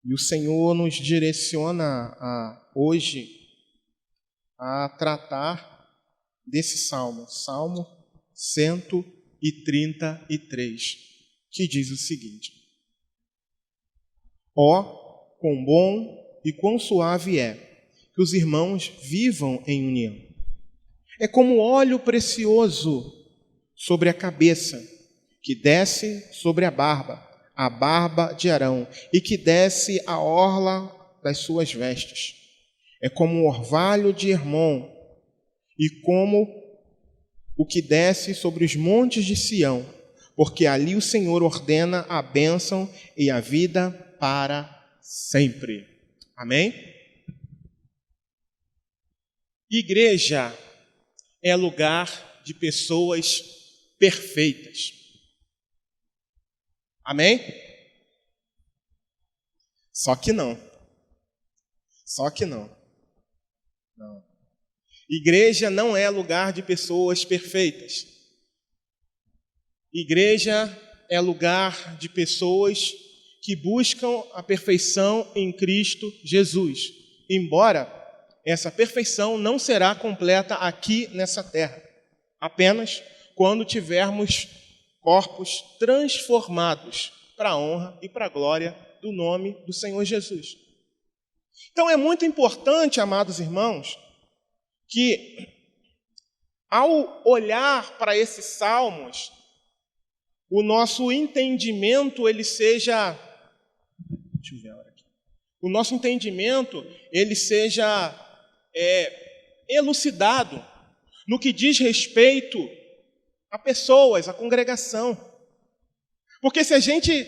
E o Senhor nos direciona hoje a tratar desse salmo, Salmo 133, que diz o seguinte: Ó, quão bom e quão suave é que os irmãos vivam em união. É como óleo precioso sobre a cabeça, que desce sobre a barba de Arão, e que desce a orla das suas vestes. É como o orvalho de Hermon, e como o que desce sobre os montes de Sião, porque ali o Senhor ordena a bênção e a vida para sempre. Amém? Igreja é lugar de pessoas perfeitas. Amém? Só que não. Não. Igreja não é lugar de pessoas perfeitas. Igreja é lugar de pessoas que buscam a perfeição em Cristo Jesus. Embora essa perfeição não será completa aqui nessa terra, apenas quando tivermos corpos transformados para a honra e para a glória do nome do Senhor Jesus. Então é muito importante, amados irmãos, que ao olhar para esses salmos, o nosso entendimento ele seja, deixa eu ver a hora aqui. O nosso entendimento ele seja elucidado no que diz respeito a pessoas, a congregação. Porque se a gente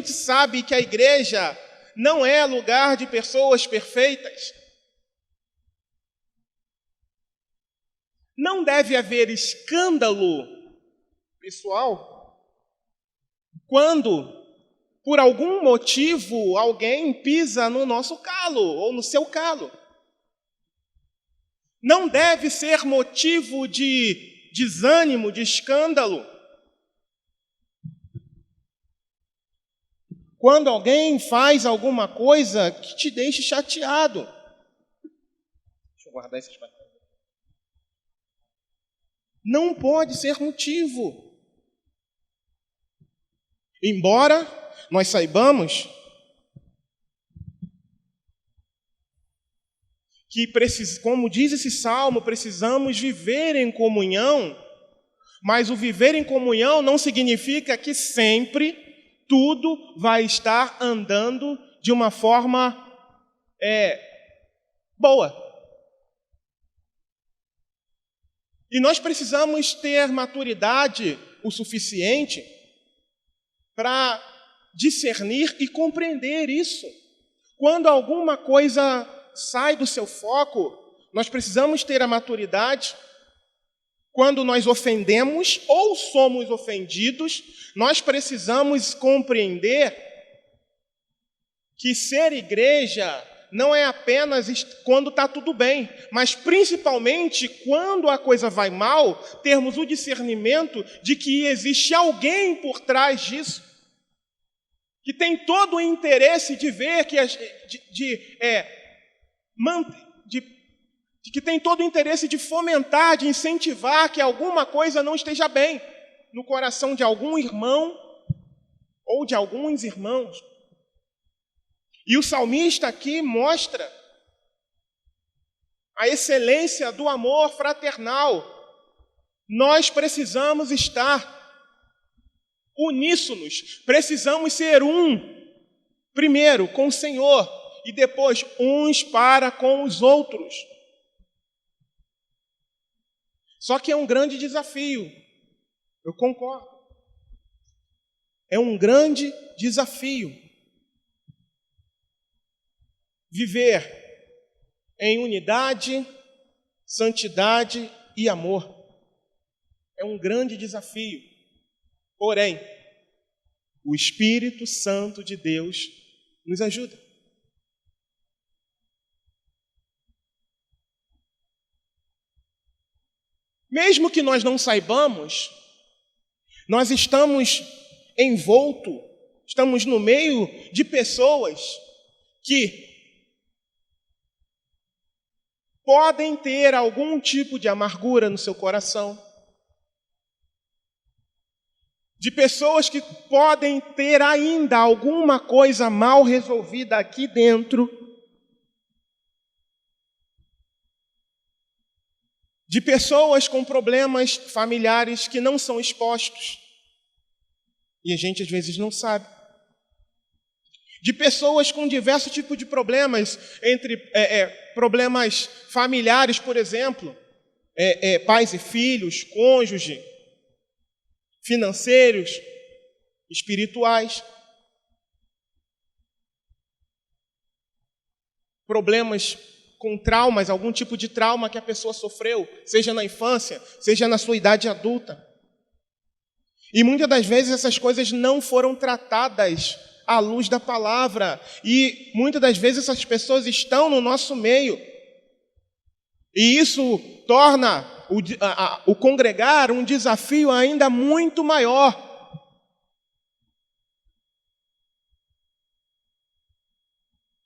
sabe que a igreja não é lugar de pessoas perfeitas, não deve haver escândalo pessoal quando, por algum motivo, alguém pisa no nosso calo ou no seu calo. Não deve ser motivo de desânimo, de escândalo, quando alguém faz alguma coisa que te deixe chateado. Deixa eu guardar esses papéis. Não pode ser motivo. Embora nós saibamos que, como diz esse salmo, precisamos viver em comunhão, mas o viver em comunhão não significa que sempre tudo vai estar andando de uma forma boa. E nós precisamos ter maturidade o suficiente para discernir e compreender isso. Quando alguma coisa sai do seu foco, nós precisamos ter a maturidade. Quando nós ofendemos ou somos ofendidos, nós precisamos compreender que ser igreja não é apenas quando está tudo bem, mas principalmente quando a coisa vai mal, termos o discernimento de que existe alguém por trás disso, que tem todo o interesse de ver que tem todo o interesse de fomentar, de incentivar que alguma coisa não esteja bem no coração de algum irmão ou de alguns irmãos. E o salmista aqui mostra a excelência do amor fraternal. Nós precisamos estar uníssonos, precisamos ser primeiro com o Senhor e depois uns para com os outros. Só que é um grande desafio, eu concordo. É um grande desafio viver em unidade, santidade e amor. É um grande desafio. Porém, o Espírito Santo de Deus nos ajuda. Mesmo que nós não saibamos, nós estamos envoltos estamos no meio de pessoas que podem ter algum tipo de amargura no seu coração, de pessoas que podem ter ainda alguma coisa mal resolvida aqui dentro, de pessoas com problemas familiares que não são expostos, e a gente às vezes não sabe, de pessoas com diversos tipos de problemas, entre problemas familiares, por exemplo, pais e filhos, cônjuge, financeiros, espirituais, problemas com traumas, algum tipo de trauma que a pessoa sofreu, seja na infância, seja na sua idade adulta. E muitas das vezes essas coisas não foram tratadas à luz da palavra. E muitas das vezes essas pessoas estão no nosso meio. E isso torna o congregar um desafio ainda muito maior.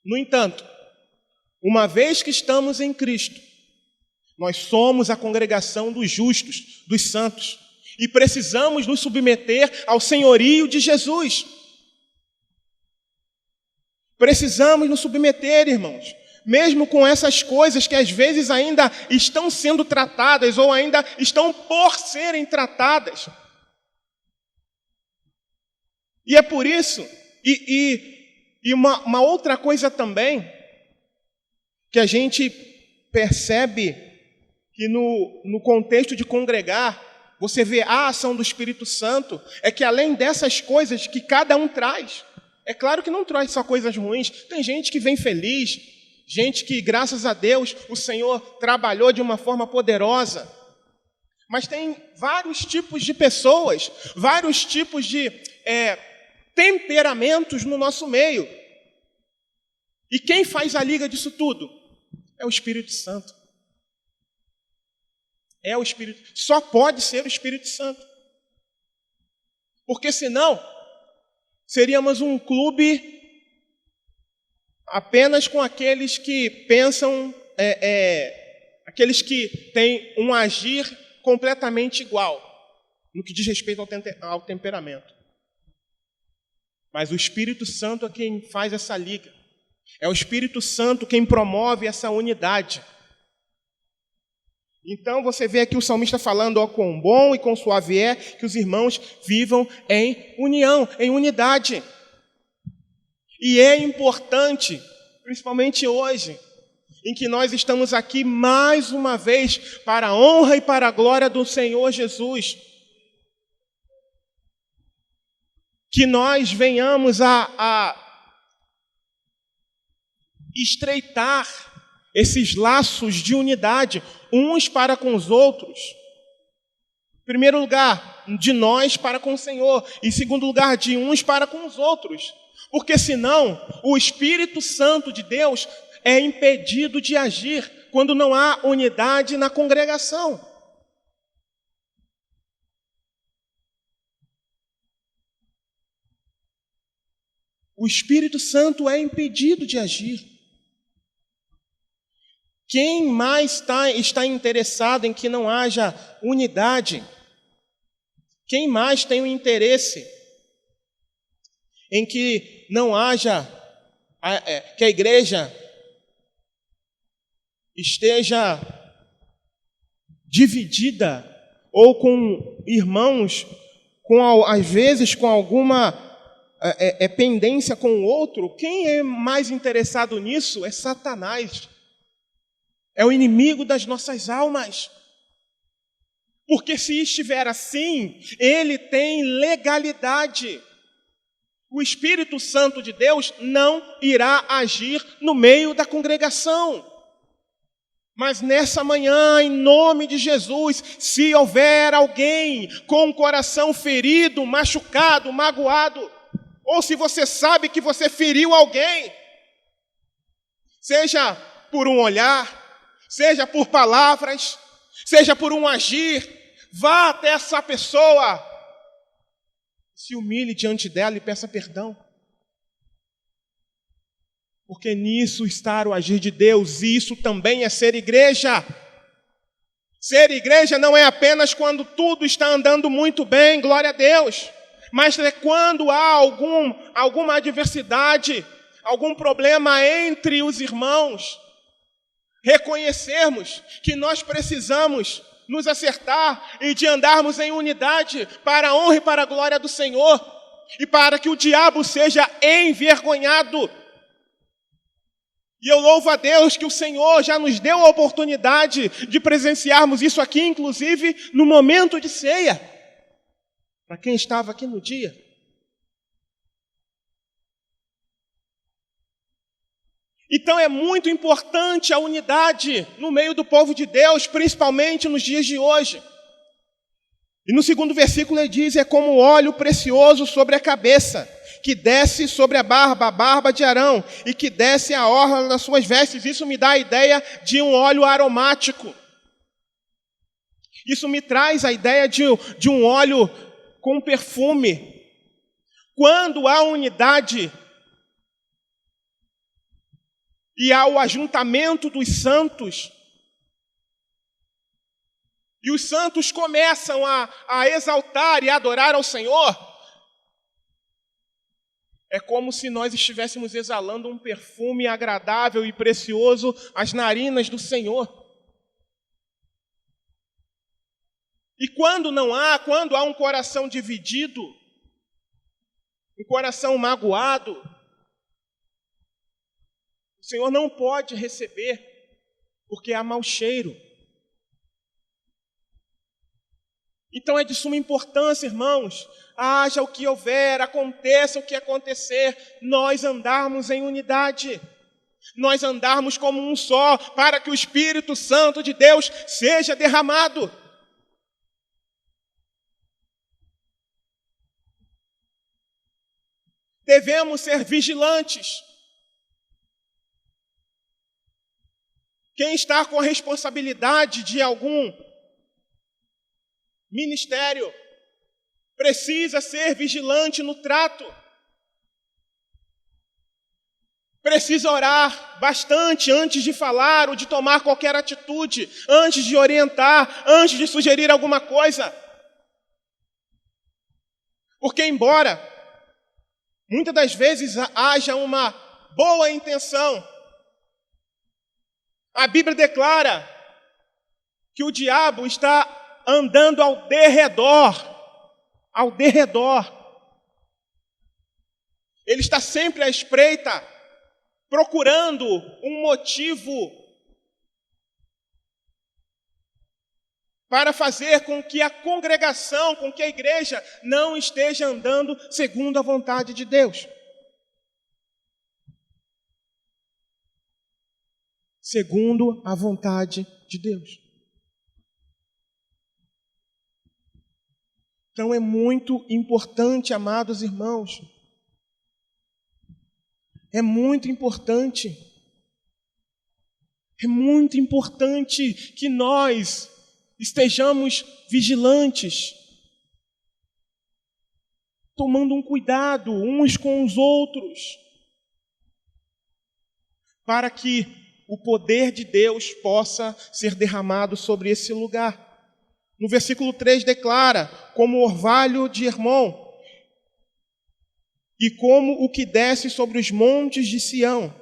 No entanto, uma vez que estamos em Cristo, nós somos a congregação dos justos, dos santos, e precisamos nos submeter ao senhorio de Jesus. Precisamos nos submeter, irmãos, mesmo com essas coisas que às vezes ainda estão sendo tratadas ou ainda estão por serem tratadas. E é por isso, e uma outra coisa também, que a gente percebe que no contexto de congregar, você vê a ação do Espírito Santo, é que além dessas coisas que cada um traz, é claro que não traz só coisas ruins, tem gente que vem feliz, gente que, graças a Deus, o Senhor trabalhou de uma forma poderosa, mas tem vários tipos de pessoas, vários tipos de temperamentos no nosso meio. E quem faz a liga disso tudo? É o Espírito Santo. É o Espírito. Só pode ser o Espírito Santo. Porque senão, seríamos um clube apenas com aqueles que pensam, aqueles que têm um agir completamente igual, no que diz respeito ao temperamento. Mas o Espírito Santo é quem faz essa liga. É o Espírito Santo quem promove essa unidade. Então você vê aqui o salmista falando, ó, quão bom e quão suave é que os irmãos vivam em união, em unidade. E é importante, principalmente hoje, em que nós estamos aqui mais uma vez para a honra e para a glória do Senhor Jesus, que nós venhamos a estreitar esses laços de unidade, uns para com os outros. Em primeiro lugar, de nós para com o Senhor. Em segundo lugar, de uns para com os outros. Porque senão, o Espírito Santo de Deus é impedido de agir quando não há unidade na congregação. O Espírito Santo é impedido de agir. Quem mais está interessado em que não haja unidade? Quem mais tem um interesse em que não haja, que a igreja esteja dividida ou com irmãos, às vezes com alguma pendência com o outro? Quem é mais interessado nisso é Satanás. É o inimigo das nossas almas. Porque se estiver assim, ele tem legalidade. O Espírito Santo de Deus não irá agir no meio da congregação. Mas nessa manhã, em nome de Jesus, se houver alguém com o coração ferido, machucado, magoado, ou se você sabe que você feriu alguém, seja por um olhar, seja por palavras, seja por um agir, vá até essa pessoa. Se humilhe diante dela e peça perdão. Porque nisso está o agir de Deus. Isso também é ser igreja. Ser igreja não é apenas quando tudo está andando muito bem, glória a Deus. Mas é quando há alguma adversidade, algum problema entre os irmãos. Reconhecermos que nós precisamos nos acertar e de andarmos em unidade para a honra e para a glória do Senhor e para que o diabo seja envergonhado. E eu louvo a Deus que o Senhor já nos deu a oportunidade de presenciarmos isso aqui, inclusive no momento de ceia. Para quem estava aqui no dia. Então é muito importante a unidade no meio do povo de Deus, principalmente nos dias de hoje. E no segundo versículo ele diz, é como óleo precioso sobre a cabeça, que desce sobre a barba de Arão, e que desce a orla das suas vestes. Isso me dá a ideia de um óleo aromático. Isso me traz a ideia de um óleo com perfume. Quando há unidade e há o ajuntamento dos santos, e os santos começam a exaltar e a adorar ao Senhor, é como se nós estivéssemos exalando um perfume agradável e precioso às narinas do Senhor. E quando há um coração dividido, um coração magoado, o Senhor não pode receber, porque há mau cheiro. Então é de suma importância, irmãos, haja o que houver, aconteça o que acontecer, nós andarmos em unidade, nós andarmos como um só, para que o Espírito Santo de Deus seja derramado. Devemos ser vigilantes. Quem está com a responsabilidade de algum ministério precisa ser vigilante no trato. Precisa orar bastante antes de falar ou de tomar qualquer atitude, antes de orientar, antes de sugerir alguma coisa. Porque embora muitas das vezes haja uma boa intenção, a Bíblia declara que o diabo está andando ao derredor. Ele está sempre à espreita, procurando um motivo para fazer com que a congregação, com que a igreja não esteja andando segundo a vontade de Deus. Segundo a vontade de Deus. Então é muito importante, amados irmãos, é muito importante que nós estejamos vigilantes, tomando um cuidado uns com os outros, para que o poder de Deus possa ser derramado sobre esse lugar. No versículo 3 declara, como orvalho de Hermon, e como o que desce sobre os montes de Sião,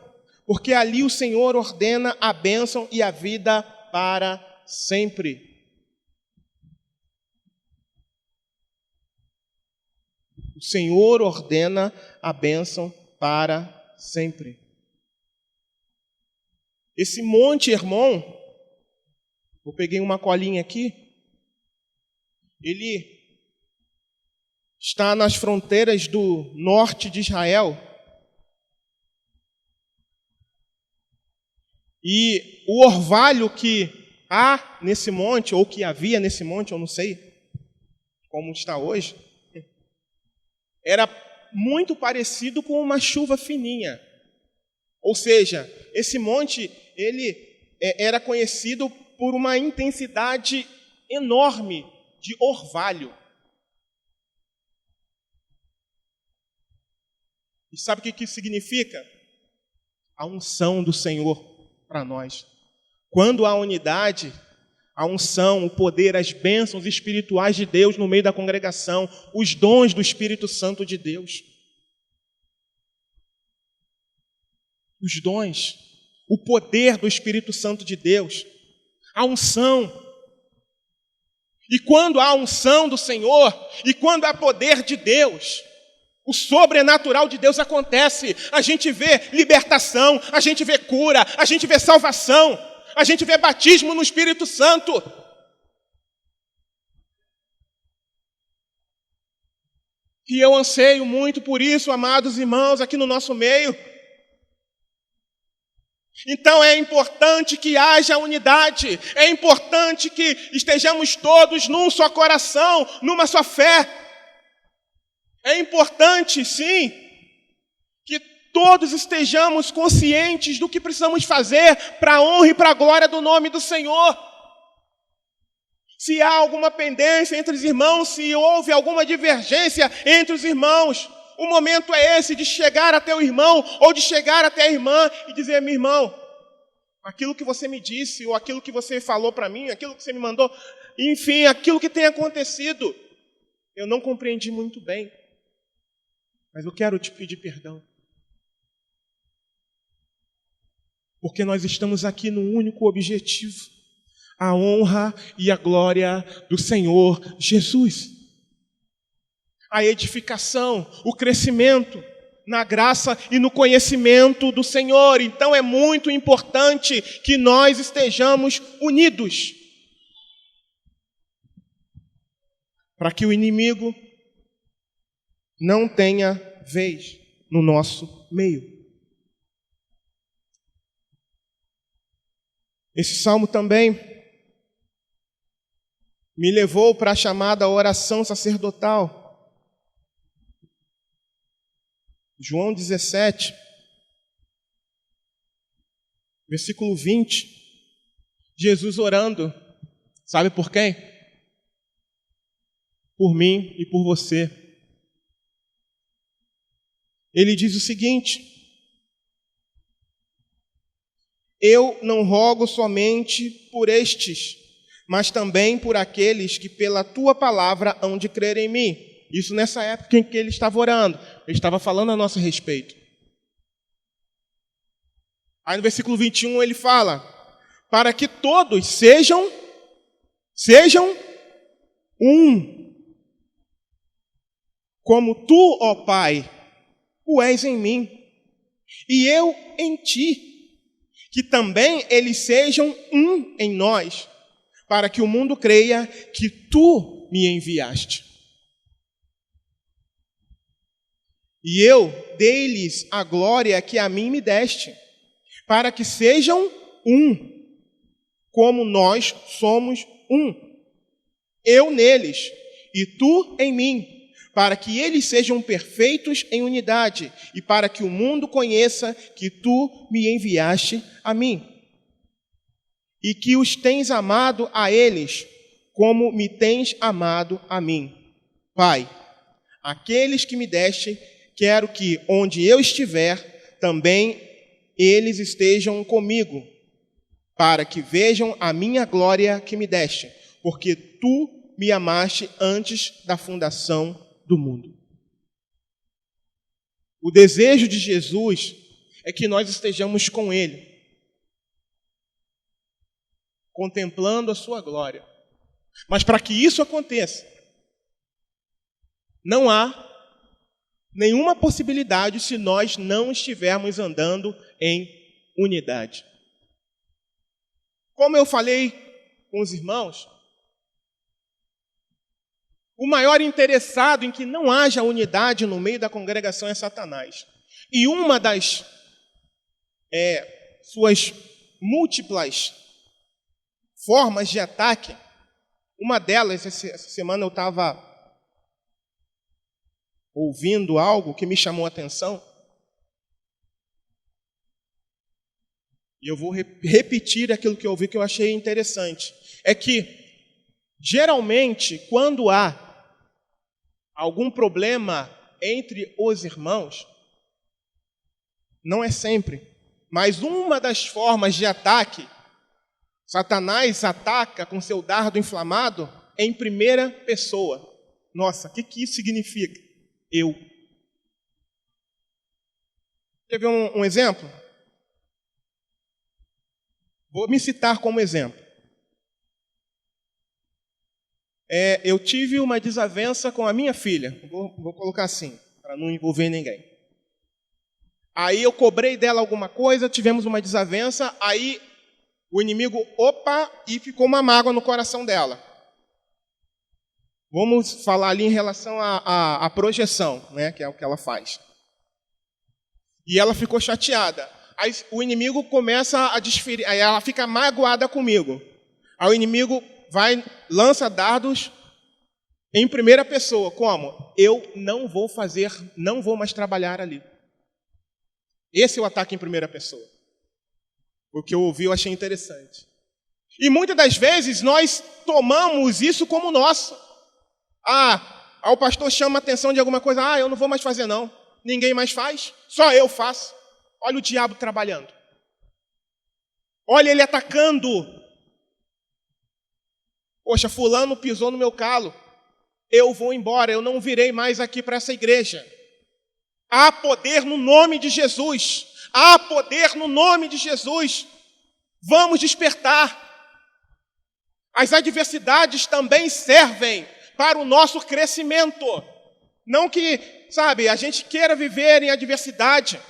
porque ali o Senhor ordena a bênção e a vida para sempre. O Senhor ordena a bênção para sempre. Esse monte Hermon, eu peguei uma colinha aqui, ele está nas fronteiras do norte de Israel. E o orvalho que há nesse monte, ou que havia nesse monte, eu não sei como está hoje, era muito parecido com uma chuva fininha. Ou seja, esse monte, ele era conhecido por uma intensidade enorme de orvalho. E sabe o que isso significa? A unção do Senhor para nós. Quando há unidade, a unção, o poder, as bênçãos espirituais de Deus no meio da congregação, os dons do Espírito Santo de Deus. Os dons, o poder do Espírito Santo de Deus, a unção. E quando há unção do Senhor, e quando há poder de Deus, o sobrenatural de Deus acontece. A gente vê libertação, a gente vê cura, a gente vê salvação, a gente vê batismo no Espírito Santo. E eu anseio muito por isso, amados irmãos, aqui no nosso meio. Então é importante que haja unidade, é importante que estejamos todos num só coração, numa só fé. É importante, sim, que todos estejamos conscientes do que precisamos fazer para a honra e para a glória do nome do Senhor. Se há alguma pendência entre os irmãos, se houve alguma divergência entre os irmãos, o momento é esse de chegar até o irmão ou de chegar até a irmã e dizer: meu irmão, aquilo que você me disse, ou aquilo que você falou para mim, aquilo que você me mandou, enfim, aquilo que tem acontecido, eu não compreendi muito bem, mas eu quero te pedir perdão. Porque nós estamos aqui num único objetivo: a honra e a glória do Senhor Jesus. A edificação, o crescimento na graça e no conhecimento do Senhor. Então é muito importante que nós estejamos unidos, para que o inimigo não tenha vez no nosso meio. Esse salmo também me levou para a chamada oração sacerdotal. João 17, versículo 20, Jesus orando, sabe por quem? Por mim e por você. Ele diz o seguinte: eu não rogo somente por estes, mas também por aqueles que pela tua palavra hão de crer em mim. Isso nessa época em que ele estava orando. Ele estava falando a nosso respeito. Aí no versículo 21 ele fala: para que todos sejam um, como tu, ó Pai, o és em mim, e eu em ti, que também eles sejam um em nós, para que o mundo creia que tu me enviaste. E eu dei-lhes a glória que a mim me deste, para que sejam um, como nós somos um. Eu neles, e tu em mim, para que eles sejam perfeitos em unidade, e para que o mundo conheça que tu me enviaste a mim, e que os tens amado a eles, como me tens amado a mim. Pai, aqueles que me deste, quero que, onde eu estiver, também eles estejam comigo, para que vejam a minha glória que me deste, porque tu me amaste antes da fundação do mundo. O desejo de Jesus é que nós estejamos com Ele, contemplando a sua glória. Mas para que isso aconteça, não há nenhuma possibilidade se nós não estivermos andando em unidade. Como eu falei com os irmãos, o maior interessado em que não haja unidade no meio da congregação é Satanás. E uma das suas múltiplas formas de ataque, uma delas, essa semana eu estava ouvindo algo que me chamou a atenção, e eu vou repetir aquilo que eu ouvi que eu achei interessante. É que, geralmente, quando há algum problema entre os irmãos, não é sempre. Mas uma das formas de ataque, Satanás ataca com seu dardo inflamado em primeira pessoa. Nossa, o que isso significa? Eu. Quer ver um exemplo? Vou me citar como exemplo. Eu tive uma desavença com a minha filha. Vou colocar assim, para não envolver ninguém. Aí eu cobrei dela alguma coisa, tivemos uma desavença, aí o inimigo, e ficou uma mágoa no coração dela. Vamos falar ali em relação à projeção, né, que é o que ela faz. E ela ficou chateada. Aí o inimigo começa a desferir, aí ela fica magoada comigo. Aí o inimigo lança dardos em primeira pessoa. Como? Eu não vou mais trabalhar ali. Esse é o ataque em primeira pessoa. O que eu ouvi, eu achei interessante. E muitas das vezes nós tomamos isso como nosso. O pastor chama a atenção de alguma coisa. Eu não vou mais fazer não. Ninguém mais faz, só eu faço. Olha o diabo trabalhando. Olha ele atacando. Poxa, fulano pisou no meu calo. Eu vou embora, eu não virei mais aqui para essa igreja. Há poder no nome de Jesus. Há poder no nome de Jesus. Vamos despertar. As adversidades também servem para o nosso crescimento. Não que, a gente queira viver em adversidade,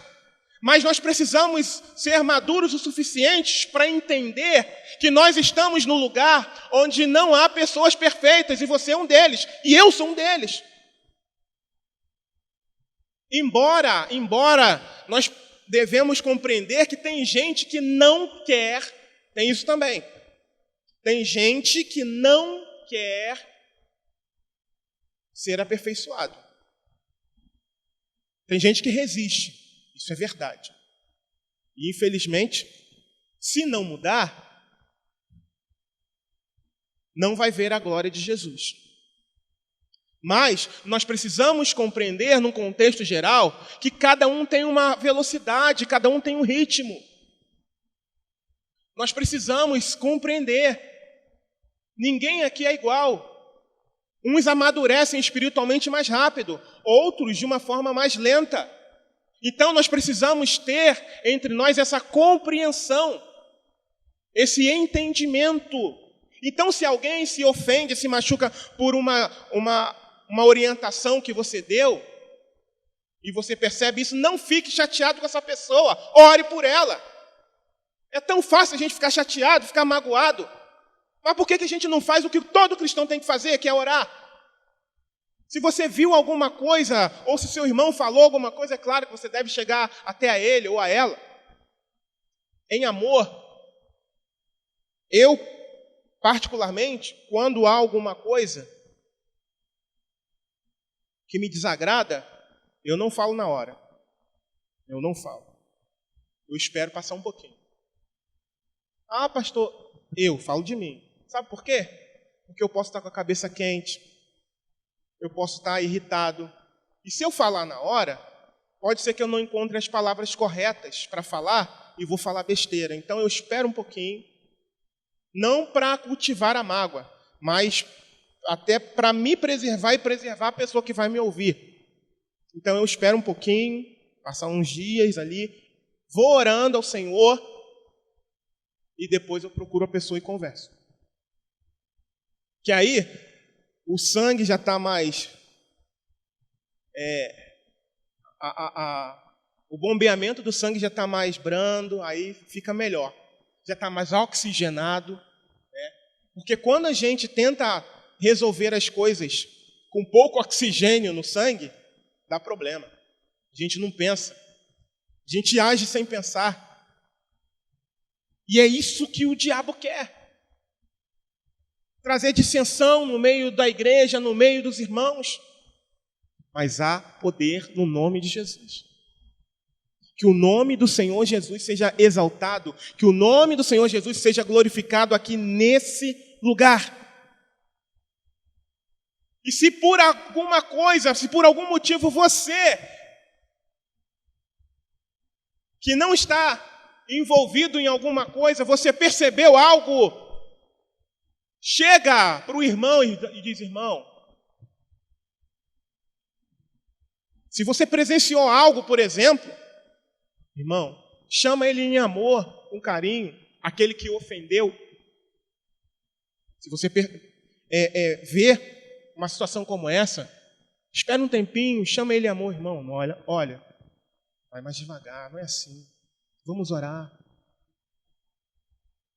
mas nós precisamos ser maduros o suficiente para entender que nós estamos no lugar onde não há pessoas perfeitas, e você é um deles, e eu sou um deles. Embora nós devemos compreender que tem gente que não quer, tem isso também. Tem gente que não quer ser aperfeiçoado. Tem gente que resiste, isso é verdade. E infelizmente, se não mudar, não vai ver a glória de Jesus. Mas nós precisamos compreender, num contexto geral, que cada um tem uma velocidade, cada um tem um ritmo. Nós precisamos compreender. Ninguém aqui é igual. Uns amadurecem espiritualmente mais rápido, outros de uma forma mais lenta. Então nós precisamos ter entre nós essa compreensão, esse entendimento. Então se alguém se ofende, se machuca por uma orientação que você deu, e você percebe isso, não fique chateado com essa pessoa, ore por ela. É tão fácil a gente ficar chateado, ficar magoado. Mas por que a gente não faz o que todo cristão tem que fazer, que é orar? Se você viu alguma coisa, ou se seu irmão falou alguma coisa, é claro que você deve chegar até a ele ou a ela. Em amor, eu, particularmente, quando há alguma coisa que me desagrada, eu não falo na hora. Eu não falo. Eu espero passar um pouquinho. Pastor, eu falo de mim. Sabe por quê? Porque eu posso estar com a cabeça quente, eu posso estar irritado. E se eu falar na hora, pode ser que eu não encontre as palavras corretas para falar e vou falar besteira. Então eu espero um pouquinho, não para cultivar a mágoa, mas até para me preservar e preservar a pessoa que vai me ouvir. Então eu espero um pouquinho, passar uns dias ali, vou orando ao Senhor e depois eu procuro a pessoa e converso. Que aí o sangue já está mais... o bombeamento do sangue já está mais brando, aí fica melhor. Já está mais oxigenado. Né? Porque quando a gente tenta resolver as coisas com pouco oxigênio no sangue, dá problema. A gente não pensa. A gente age sem pensar. E é isso que o diabo quer. Trazer dissensão no meio da igreja, no meio dos irmãos. Mas há poder no nome de Jesus. Que o nome do Senhor Jesus seja exaltado. Que o nome do Senhor Jesus seja glorificado aqui nesse lugar. E se por alguma coisa, se por algum motivo você que não está envolvido em alguma coisa, você percebeu algo, chega para o irmão e diz: irmão, se você presenciou algo, por exemplo, irmão, chama ele em amor, com carinho, aquele que o ofendeu. Se você vê uma situação como essa, espera um tempinho, chama ele em amor, irmão. Olha, vai mais devagar, não é assim. Vamos orar.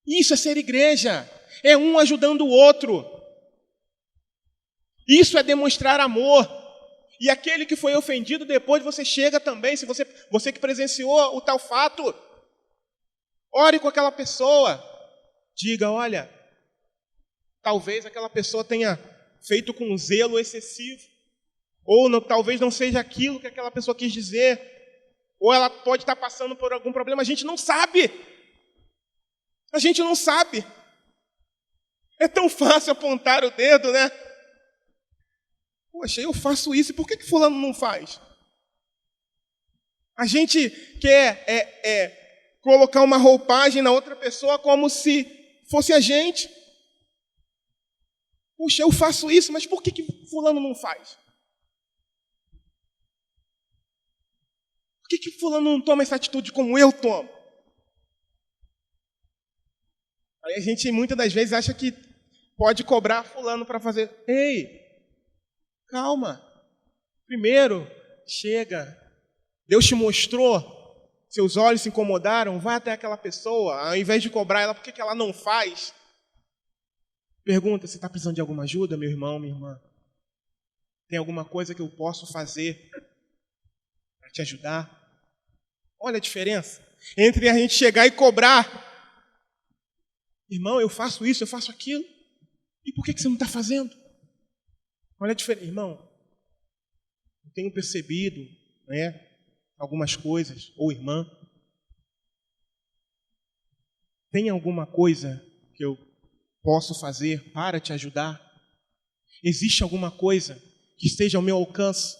Isso é ser igreja. É um ajudando o outro. Isso é demonstrar amor. E aquele que foi ofendido, depois você chega também, se você que presenciou o tal fato, ore com aquela pessoa. Diga: olha, talvez aquela pessoa tenha feito com zelo excessivo. Ou talvez não seja aquilo que aquela pessoa quis dizer. Ou ela pode estar passando por algum problema. A gente não sabe. A gente não sabe. É tão fácil apontar o dedo, né? Poxa, eu faço isso, e por que fulano não faz? A gente quer colocar uma roupagem na outra pessoa como se fosse a gente. Puxa, eu faço isso, mas por que fulano não faz? Por que fulano não toma essa atitude como eu tomo? Aí a gente muitas das vezes acha que pode cobrar fulano para fazer. Ei, calma. Primeiro, chega. Deus te mostrou, seus olhos se incomodaram, vai até aquela pessoa, ao invés de cobrar ela, por que ela não faz? Pergunta: você está precisando de alguma ajuda, meu irmão, minha irmã? Tem alguma coisa que eu posso fazer para te ajudar? Olha a diferença entre a gente chegar e cobrar. Irmão, eu faço isso, eu faço aquilo. E por que você não está fazendo? Olha a diferença. Irmão, eu tenho percebido, né, algumas coisas. Ou irmã, tem alguma coisa que eu posso fazer para te ajudar? Existe alguma coisa que esteja ao meu alcance?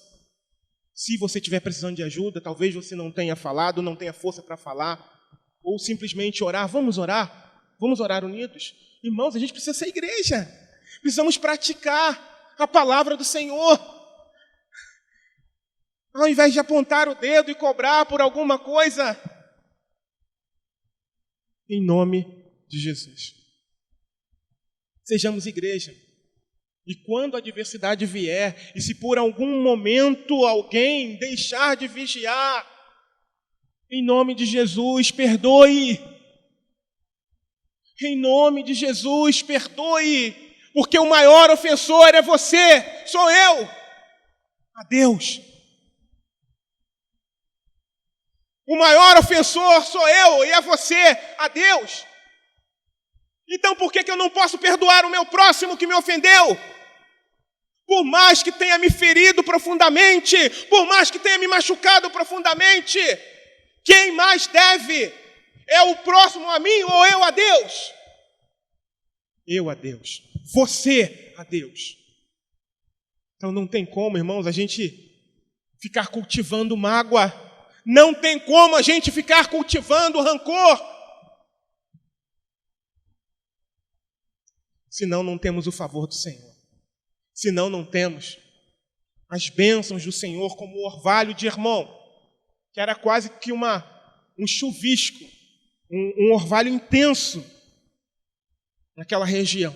Se você estiver precisando de ajuda, talvez você não tenha falado, não tenha força para falar, ou simplesmente orar. Vamos orar unidos. Irmãos, a gente precisa ser igreja. Precisamos praticar a palavra do Senhor. Ao invés de apontar o dedo e cobrar por alguma coisa, em nome de Jesus. Sejamos igreja. E quando a adversidade vier, e se por algum momento alguém deixar de vigiar, em nome de Jesus, perdoe. Em nome de Jesus, perdoe. Porque o maior ofensor é você, sou eu, a Deus. O maior ofensor sou eu e é você, a Deus. Então por que eu não posso perdoar o meu próximo que me ofendeu? Por mais que tenha me ferido profundamente, por mais que tenha me machucado profundamente, quem mais deve? É o próximo a mim ou eu a Deus? Eu a Deus. Você a Deus. Então não tem como, irmãos, a gente ficar cultivando mágoa. Não tem como a gente ficar cultivando rancor. Senão não temos o favor do Senhor. Senão não temos as bênçãos do Senhor como o orvalho de Hermon, que era quase que um chuvisco, um orvalho intenso naquela região.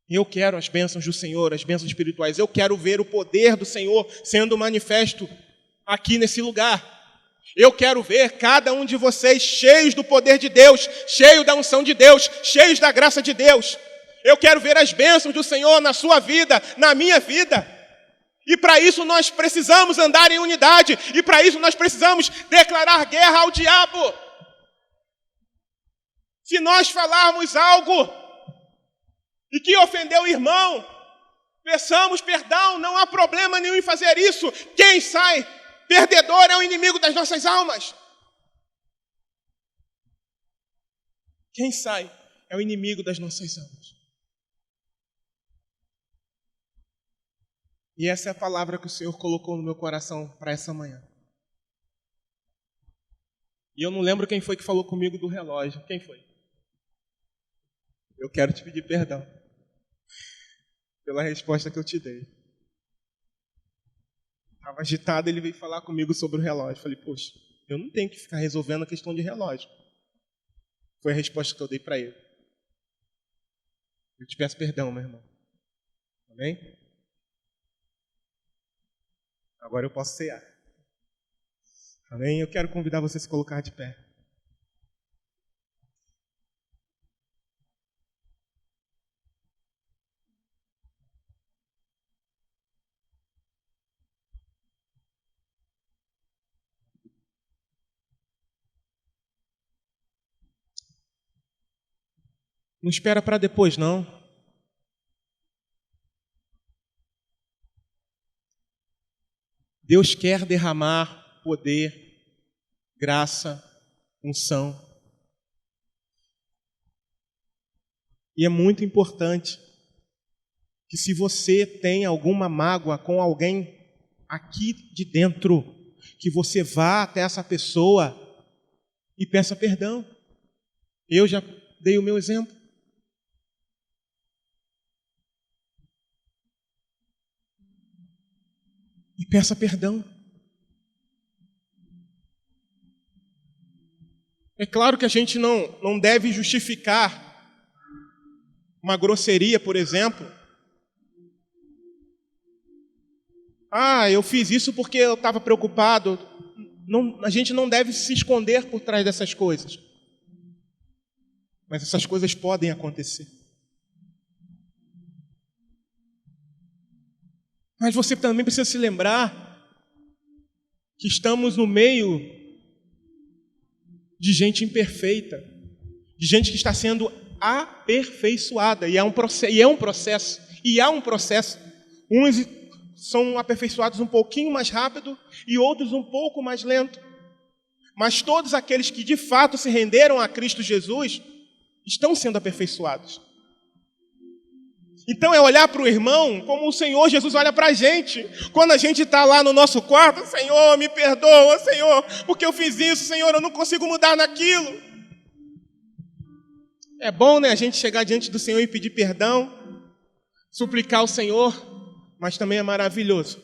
Eu quero as bênçãos do Senhor, as bênçãos espirituais. Eu quero ver o poder do Senhor sendo manifesto aqui nesse lugar. Eu quero ver cada um de vocês cheios do poder de Deus, cheios da unção de Deus, cheios da graça de Deus. Eu quero ver as bênçãos do Senhor na sua vida, na minha vida. E para isso nós precisamos andar em unidade. E para isso nós precisamos declarar guerra ao diabo. Se nós falarmos algo e que ofendeu o irmão, peçamos perdão, não há problema nenhum em fazer isso. Quem sai perdedor é o inimigo das nossas almas. Quem sai é o inimigo das nossas almas. E essa é a palavra que o Senhor colocou no meu coração para essa manhã. E eu não lembro quem foi que falou comigo do relógio. Quem foi? Eu quero te pedir perdão pela resposta que eu te dei. Estava agitado, ele veio falar comigo sobre o relógio. Falei, poxa, eu não tenho que ficar resolvendo a questão de relógio. Foi a resposta que eu dei para ele. Eu te peço perdão, meu irmão. Amém? Agora eu posso cear. Amém? Eu quero convidar você a se colocar de pé. Não espera para depois, não. Deus quer derramar poder, graça, unção. E é muito importante que se você tem alguma mágoa com alguém aqui de dentro, que você vá até essa pessoa e peça perdão. Eu já dei o meu exemplo. E peça perdão. É claro que a gente não deve justificar uma grosseria, por exemplo. Eu fiz isso porque eu estava preocupado. Não, a gente não deve se esconder por trás dessas coisas. Mas essas coisas podem acontecer. Mas você também precisa se lembrar que estamos no meio de gente imperfeita, de gente que está sendo aperfeiçoada, e é um processo. Uns são aperfeiçoados um pouquinho mais rápido e outros um pouco mais lento. Mas todos aqueles que de fato se renderam a Cristo Jesus estão sendo aperfeiçoados. Então é olhar para o irmão como o Senhor Jesus olha para a gente. Quando a gente está lá no nosso quarto, Senhor, me perdoa, Senhor, porque eu fiz isso, Senhor, eu não consigo mudar naquilo. É bom, né, a gente chegar diante do Senhor e pedir perdão, suplicar ao Senhor, mas também é maravilhoso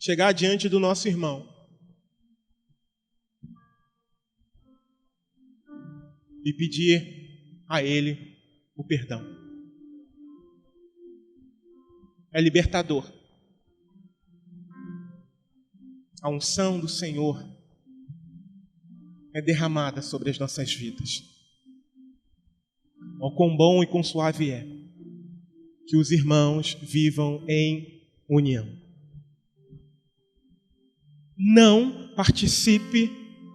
chegar diante do nosso irmão e pedir a ele o perdão. É libertador. A unção do Senhor é derramada sobre as nossas vidas. Ó, quão bom e quão suave é que os irmãos vivam em união. Não participe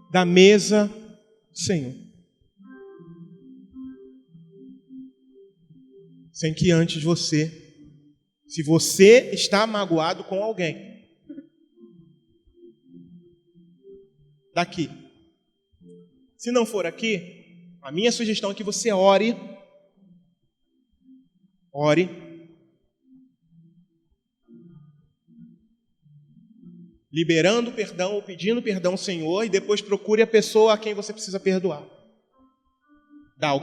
da mesa do Senhor sem que antes se você está magoado com alguém, daqui. Se não for aqui, a minha sugestão é que você ore, liberando perdão ou pedindo perdão ao Senhor, e depois procure a pessoa a quem você precisa perdoar,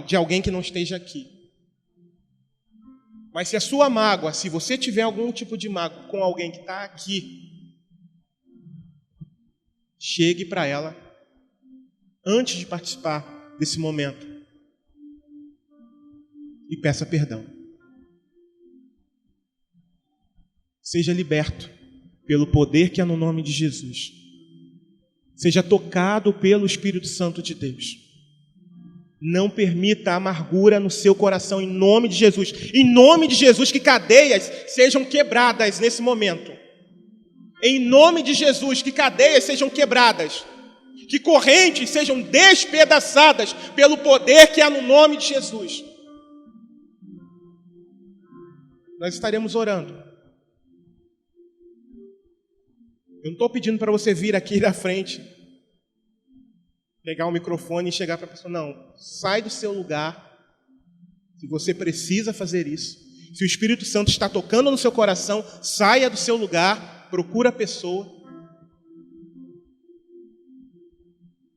de alguém que não esteja aqui. Mas se a sua mágoa, se você tiver algum tipo de mágoa com alguém que está aqui, chegue para ela antes de participar desse momento e peça perdão. Seja liberto pelo poder que há no nome de Jesus. Seja tocado pelo Espírito Santo de Deus. Não permita a amargura no seu coração, em nome de Jesus. Em nome de Jesus, que cadeias sejam quebradas nesse momento. Em nome de Jesus, que cadeias sejam quebradas. Que correntes sejam despedaçadas pelo poder que há no nome de Jesus. Nós estaremos orando. Eu não estou pedindo para você vir aqui da frente, pegar o microfone e chegar para a pessoa. Não, sai do seu lugar. Se você precisa fazer isso. Se o Espírito Santo está tocando no seu coração, saia do seu lugar, procura a pessoa.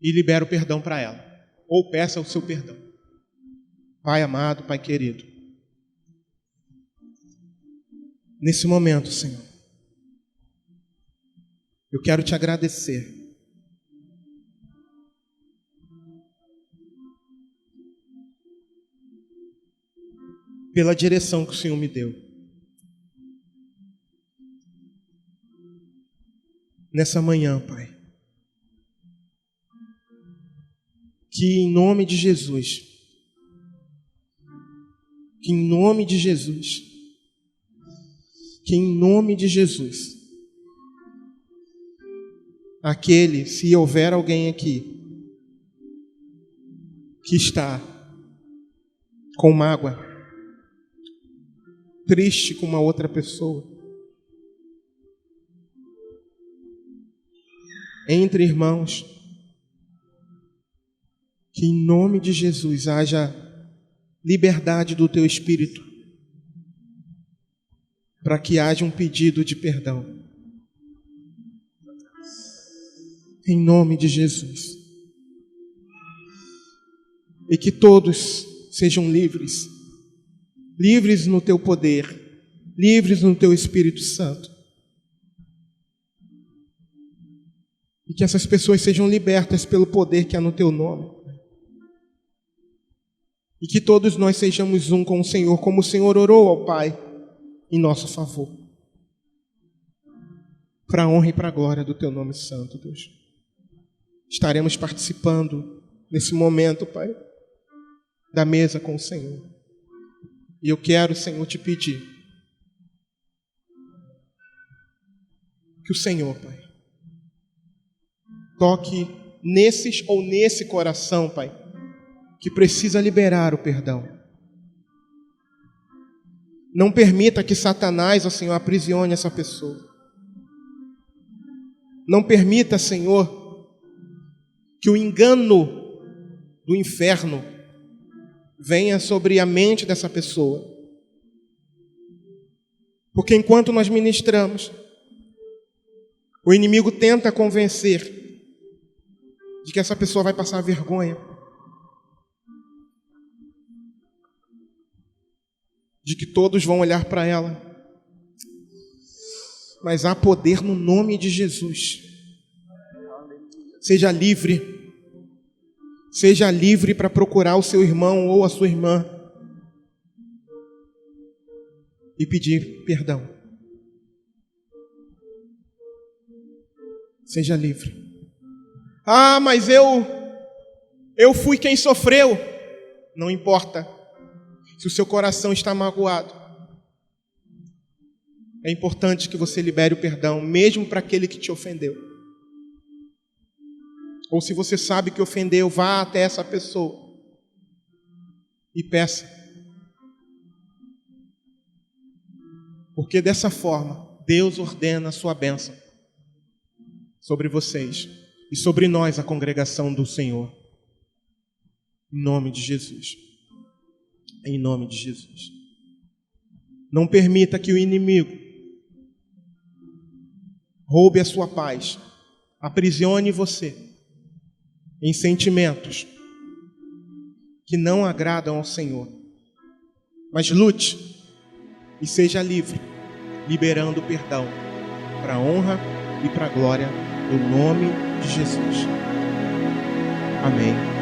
e libera o perdão para ela. Ou peça o seu perdão. Pai amado, Pai querido, nesse momento, Senhor, eu quero te agradecer pela direção que o Senhor me deu. Nessa manhã, Pai, que em nome de Jesus, que em nome de Jesus, se houver alguém aqui que está com mágoa, triste com uma outra pessoa, entre irmãos, que em nome de Jesus haja liberdade do teu espírito, para que haja um pedido de perdão. Em nome de Jesus. E que todos sejam livres, livres no teu poder, livres no teu Espírito Santo. E que essas pessoas sejam libertas pelo poder que há no teu nome. E que todos nós sejamos um com o Senhor, como o Senhor orou ao Pai em nosso favor. Para a honra e para a glória do teu nome santo, Deus. Estaremos participando nesse momento, Pai, da mesa com o Senhor. E eu quero, Senhor, te pedir que o Senhor, Pai, toque nesse coração, Pai, que precisa liberar o perdão. Não permita que Satanás, ó Senhor, aprisione essa pessoa. Não permita, Senhor, que o engano do inferno venha sobre a mente dessa pessoa. Porque enquanto nós ministramos, o inimigo tenta convencer de que essa pessoa vai passar vergonha, de que todos vão olhar para ela. Mas há poder no nome de Jesus. Seja livre. Seja livre para procurar o seu irmão ou a sua irmã e pedir perdão. Seja livre. Ah, mas eu fui quem sofreu. Não importa. Se o seu coração está magoado, é importante que você libere o perdão, mesmo para aquele que te ofendeu. Ou se você sabe que ofendeu, vá até essa pessoa e peça. Porque dessa forma, Deus ordena a sua bênção sobre vocês e sobre nós, a congregação do Senhor. Em nome de Jesus. Em nome de Jesus. Não permita que o inimigo roube a sua paz, aprisione você em sentimentos que não agradam ao Senhor. Mas lute e seja livre, liberando o perdão para a honra e para a glória do nome de Jesus. Amém.